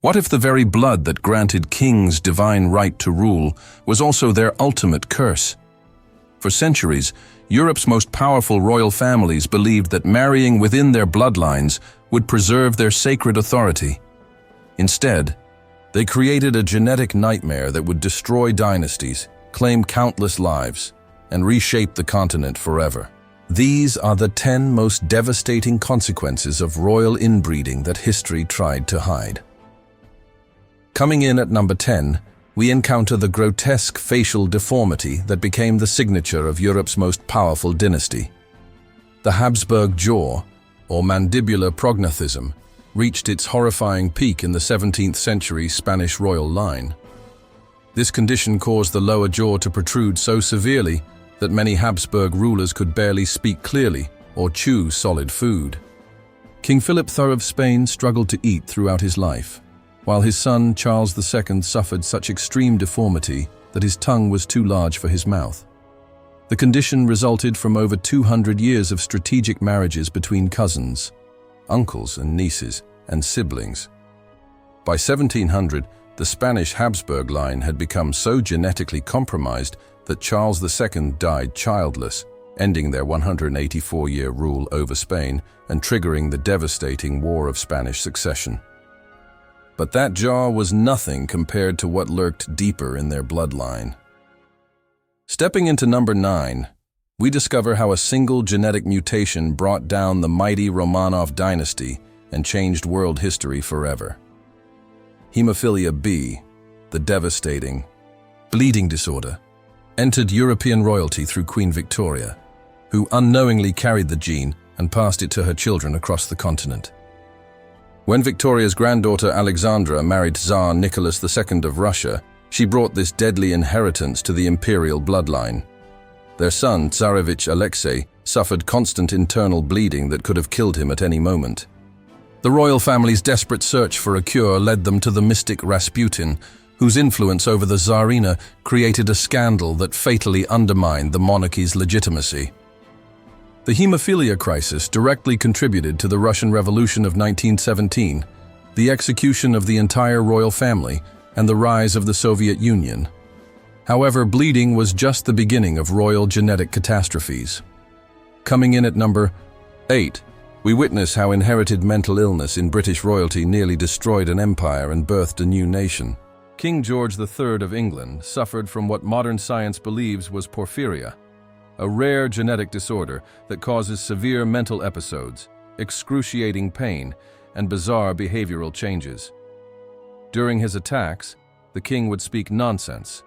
What if the very blood that granted kings divine right to rule was also their ultimate curse? For centuries, Europe's most powerful royal families believed that marrying within their bloodlines would preserve their sacred authority. Instead, they created a genetic nightmare that would destroy dynasties, claim countless lives, and reshape the continent forever. These are the 10 most devastating consequences of royal inbreeding that history tried to hide. Coming in at number 10, we encounter the grotesque facial deformity that became the signature of Europe's most powerful dynasty. The Habsburg jaw, or mandibular prognathism, reached its horrifying peak in the 17th century Spanish royal line. This condition caused the lower jaw to protrude so severely that many Habsburg rulers could barely speak clearly or chew solid food. King Philip III of Spain struggled to eat throughout his life, while his son Charles II suffered such extreme deformity that his tongue was too large for his mouth. The condition resulted from over 200 years of strategic marriages between cousins, uncles and nieces, and siblings. By 1700, the Spanish Habsburg line had become so genetically compromised that Charles II died childless, ending their 184-year rule over Spain and triggering the devastating War of Spanish Succession. But that jaw was nothing compared to what lurked deeper in their bloodline. Stepping into number 9, we discover how a single genetic mutation brought down the mighty Romanov dynasty and changed world history forever. Hemophilia B, the devastating bleeding disorder, entered European royalty through Queen Victoria, who unknowingly carried the gene and passed it to her children across the continent. When Victoria's granddaughter Alexandra married Tsar Nicholas II of Russia, she brought this deadly inheritance to the imperial bloodline. Their son, Tsarevich Alexei, suffered constant internal bleeding that could have killed him at any moment. The royal family's desperate search for a cure led them to the mystic Rasputin, whose influence over the Tsarina created a scandal that fatally undermined the monarchy's legitimacy. The hemophilia crisis directly contributed to the Russian Revolution of 1917, the execution of the entire royal family, and the rise of the Soviet Union. However, bleeding was just the beginning of royal genetic catastrophes. Coming in at number 8, we witness how inherited mental illness in British royalty nearly destroyed an empire and birthed a new nation. King George III of England suffered from what modern science believes was porphyria, a rare genetic disorder that causes severe mental episodes, excruciating pain, and bizarre behavioral changes. During his attacks, the king would speak nonsense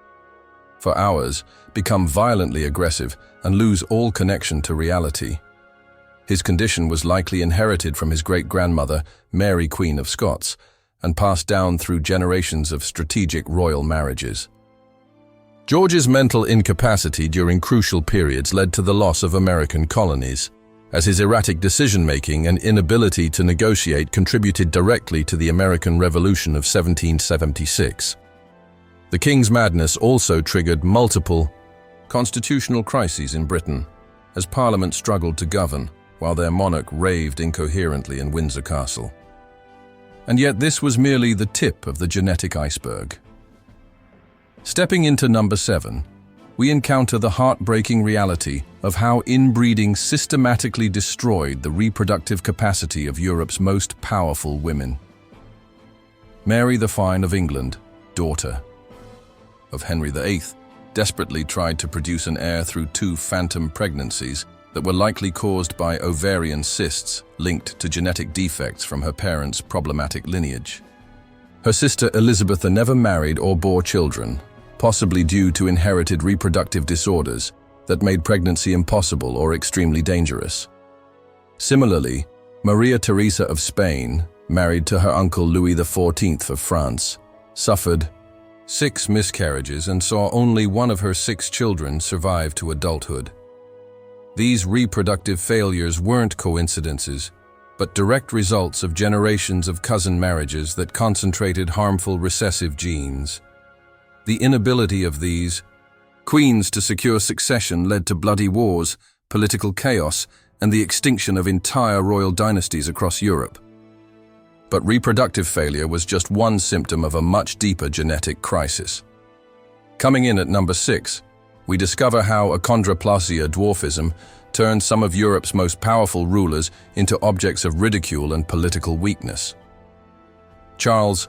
for hours, become violently aggressive, and lose all connection to reality. His condition was likely inherited from his great-grandmother, Mary, Queen of Scots, and passed down through generations of strategic royal marriages. George's mental incapacity during crucial periods led to the loss of American colonies, as his erratic decision-making and inability to negotiate contributed directly to the American Revolution of 1776. The king's madness also triggered multiple constitutional crises in Britain, as Parliament struggled to govern, while their monarch raved incoherently in Windsor Castle. And yet this was merely the tip of the genetic iceberg. Stepping into number 7, we encounter the heartbreaking reality of how inbreeding systematically destroyed the reproductive capacity of Europe's most powerful women. Mary the Fine of England, daughter of Henry VIII, desperately tried to produce an heir through 2 phantom pregnancies that were likely caused by ovarian cysts linked to genetic defects from her parents' problematic lineage. Her sister Elizabeth never married or bore children, possibly due to inherited reproductive disorders that made pregnancy impossible or extremely dangerous. Similarly, Maria Theresa of Spain, married to her uncle Louis XIV of France, suffered 6 miscarriages and saw only one of her 6 children survive to adulthood. These reproductive failures weren't coincidences, but direct results of generations of cousin marriages that concentrated harmful recessive genes. The inability of these queens to secure succession led to bloody wars, political chaos, and the extinction of entire royal dynasties across Europe. But reproductive failure was just one symptom of a much deeper genetic crisis. Coming in at number 6, we discover how achondroplasia, dwarfism, turned some of Europe's most powerful rulers into objects of ridicule and political weakness. Charles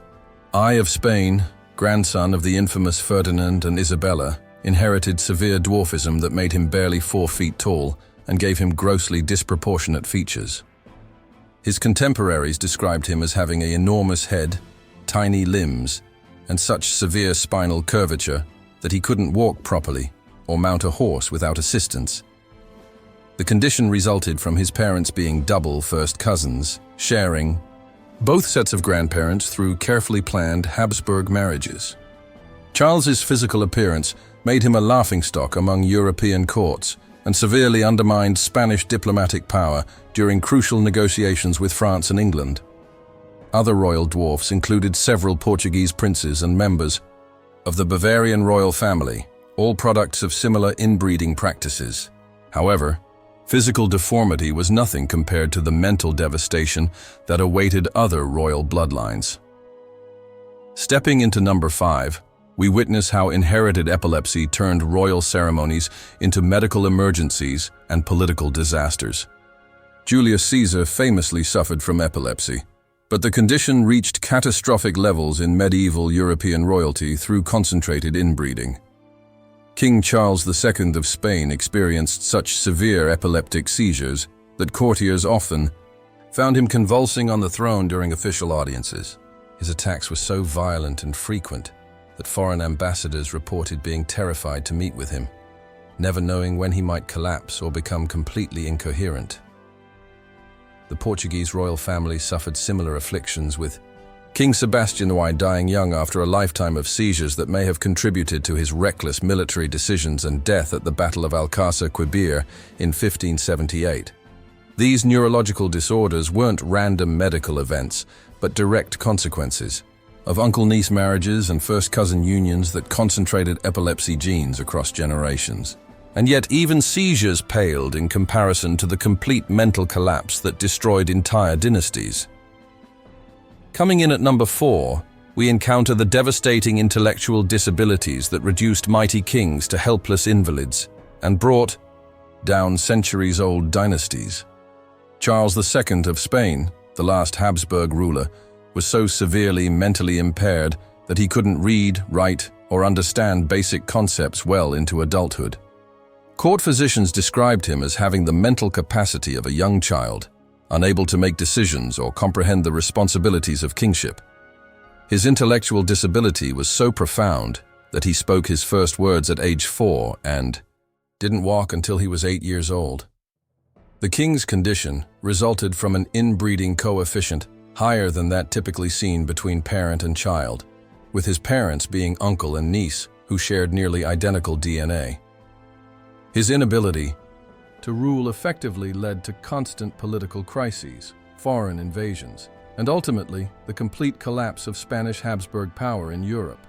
I of Spain, grandson of the infamous Ferdinand and Isabella, inherited severe dwarfism that made him barely 4 feet tall and gave him grossly disproportionate features. His contemporaries described him as having an enormous head, tiny limbs, and such severe spinal curvature that he couldn't walk properly or mount a horse without assistance. The condition resulted from his parents being double first cousins, sharing both sets of grandparents through carefully planned Habsburg marriages. Charles's physical appearance made him a laughingstock among European courts and severely undermined Spanish diplomatic power during crucial negotiations with France and England. Other royal dwarfs included several Portuguese princes and members of the Bavarian royal family, all products of similar inbreeding practices. However, physical deformity was nothing compared to the mental devastation that awaited other royal bloodlines. Stepping into number 5, we witness how inherited epilepsy turned royal ceremonies into medical emergencies and political disasters. Julius Caesar famously suffered from epilepsy, but the condition reached catastrophic levels in medieval European royalty through concentrated inbreeding. King Charles II of Spain experienced such severe epileptic seizures that courtiers often found him convulsing on the throne during official audiences. His attacks were so violent and frequent that foreign ambassadors reported being terrified to meet with him, never knowing when he might collapse or become completely incoherent. The Portuguese royal family suffered similar afflictions, with King Sebastian I dying young after a lifetime of seizures that may have contributed to his reckless military decisions and death at the Battle of Alcázar Quibir in 1578. These neurological disorders weren't random medical events, but direct consequences of uncle-niece marriages and first-cousin unions that concentrated epilepsy genes across generations. And yet even seizures paled in comparison to the complete mental collapse that destroyed entire dynasties. Coming in at number 4, we encounter the devastating intellectual disabilities that reduced mighty kings to helpless invalids and brought down centuries-old dynasties. Charles II of Spain, the last Habsburg ruler, was so severely mentally impaired that he couldn't read, write, or understand basic concepts well into adulthood. Court physicians described him as having the mental capacity of a young child, unable to make decisions or comprehend the responsibilities of kingship. His intellectual disability was so profound that he spoke his first words at age 4 and didn't walk until he was 8 years old. The king's condition resulted from an inbreeding coefficient higher than that typically seen between parent and child, with his parents being uncle and niece who shared nearly identical DNA. His inability to rule effectively led to constant political crises, foreign invasions, and ultimately the complete collapse of Spanish Habsburg power in Europe.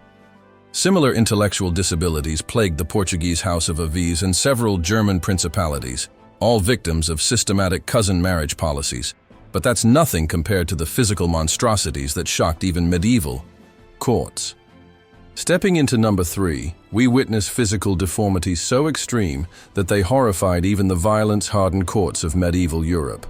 Similar intellectual disabilities plagued the Portuguese House of Aviz and several German principalities, all victims of systematic cousin marriage policies. But that's nothing compared to the physical monstrosities that shocked even medieval courts. Stepping into number 3, we witness physical deformities so extreme that they horrified even the violence-hardened courts of medieval Europe.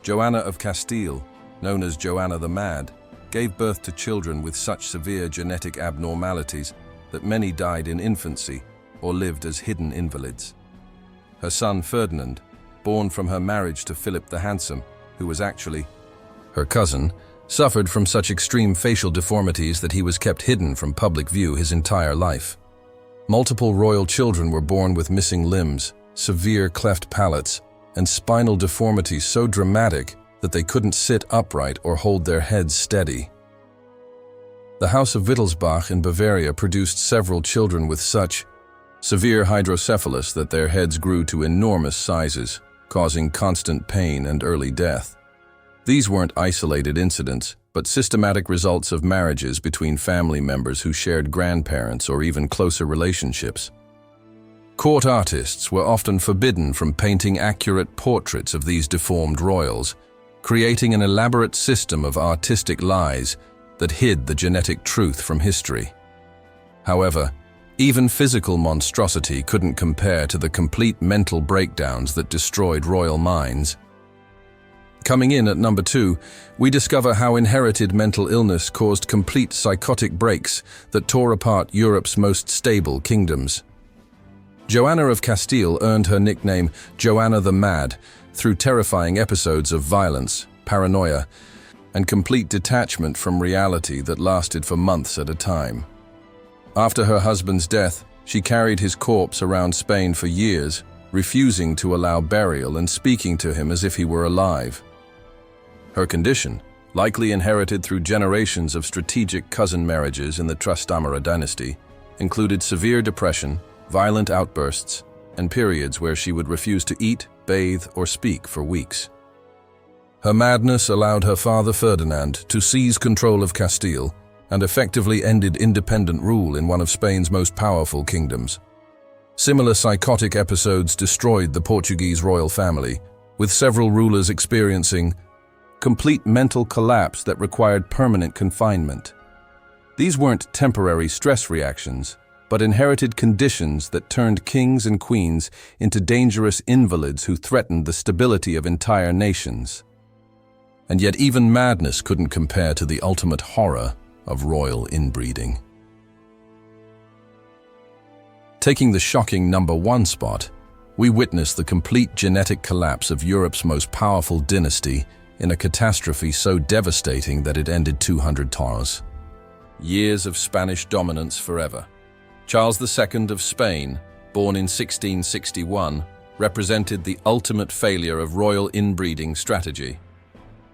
Joanna of Castile, known as Joanna the Mad, gave birth to children with such severe genetic abnormalities that many died in infancy or lived as hidden invalids. Her son Ferdinand, born from her marriage to Philip the Handsome, who was actually her cousin, suffered from such extreme facial deformities that he was kept hidden from public view his entire life. Multiple royal children were born with missing limbs, severe cleft palates, and spinal deformities so dramatic that they couldn't sit upright or hold their heads steady. The House of Wittelsbach in Bavaria produced several children with such severe hydrocephalus that their heads grew to enormous sizes, causing constant pain and early death. These weren't isolated incidents, but systematic results of marriages between family members who shared grandparents or even closer relationships. Court artists were often forbidden from painting accurate portraits of these deformed royals, creating an elaborate system of artistic lies that hid the genetic truth from history. However, even physical monstrosity couldn't compare to the complete mental breakdowns that destroyed royal minds. Coming in at number 2, we discover how inherited mental illness caused complete psychotic breaks that tore apart Europe's most stable kingdoms. Joanna of Castile earned her nickname Joanna the Mad through terrifying episodes of violence, paranoia, and complete detachment from reality that lasted for months at a time. After her husband's death, she carried his corpse around Spain for years, refusing to allow burial and speaking to him as if he were alive. Her condition, likely inherited through generations of strategic cousin marriages in the Trastamara dynasty, included severe depression, violent outbursts, and periods where she would refuse to eat, bathe, or speak for weeks. Her madness allowed her father Ferdinand to seize control of Castile and effectively ended independent rule in one of Spain's most powerful kingdoms. Similar psychotic episodes destroyed the Portuguese royal family, with several rulers experiencing complete mental collapse that required permanent confinement. These weren't temporary stress reactions, but inherited conditions that turned kings and queens into dangerous invalids who threatened the stability of entire nations. And yet even madness couldn't compare to the ultimate horror of royal inbreeding. Taking the shocking number 1 spot, we witness the complete genetic collapse of Europe's most powerful dynasty in a catastrophe so devastating that it ended 200 years. Years of Spanish dominance forever. Charles II of Spain, born in 1661, represented the ultimate failure of royal inbreeding strategy.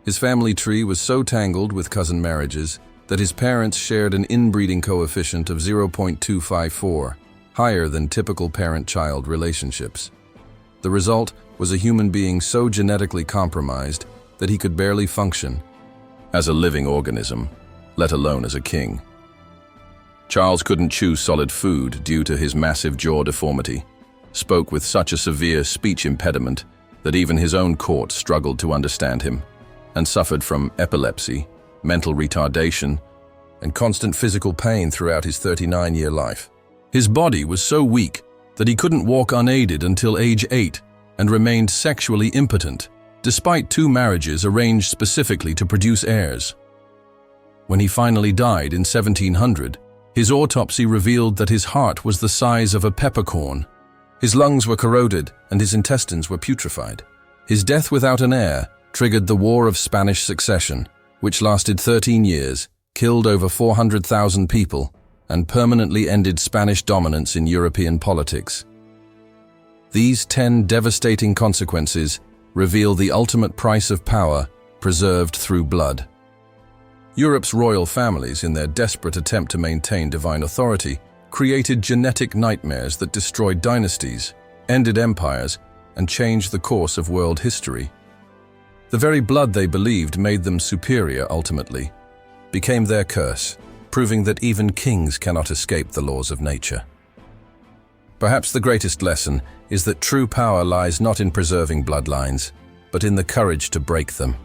His family tree was so tangled with cousin marriages that his parents shared an inbreeding coefficient of 0.254, higher than typical parent-child relationships. The result was a human being so genetically compromised that he could barely function as a living organism, let alone as a king. Charles couldn't chew solid food due to his massive jaw deformity, spoke with such a severe speech impediment that even his own court struggled to understand him, and suffered from epilepsy, mental retardation, and constant physical pain throughout his 39-year life. His body was so weak that he couldn't walk unaided until age 8 and remained sexually impotent, despite 2 marriages arranged specifically to produce heirs. When he finally died in 1700, his autopsy revealed that his heart was the size of a peppercorn. His lungs were corroded and his intestines were putrefied. His death without an heir triggered the War of Spanish Succession, which lasted 13 years, killed over 400,000 people, and permanently ended Spanish dominance in European politics. These 10 devastating consequences reveal the ultimate price of power preserved through blood. Europe's royal families, in their desperate attempt to maintain divine authority, created genetic nightmares that destroyed dynasties, ended empires, and changed the course of world history. The very blood they believed made them superior ultimately became their curse, proving that even kings cannot escape the laws of nature. Perhaps the greatest lesson is that true power lies not in preserving bloodlines, but in the courage to break them.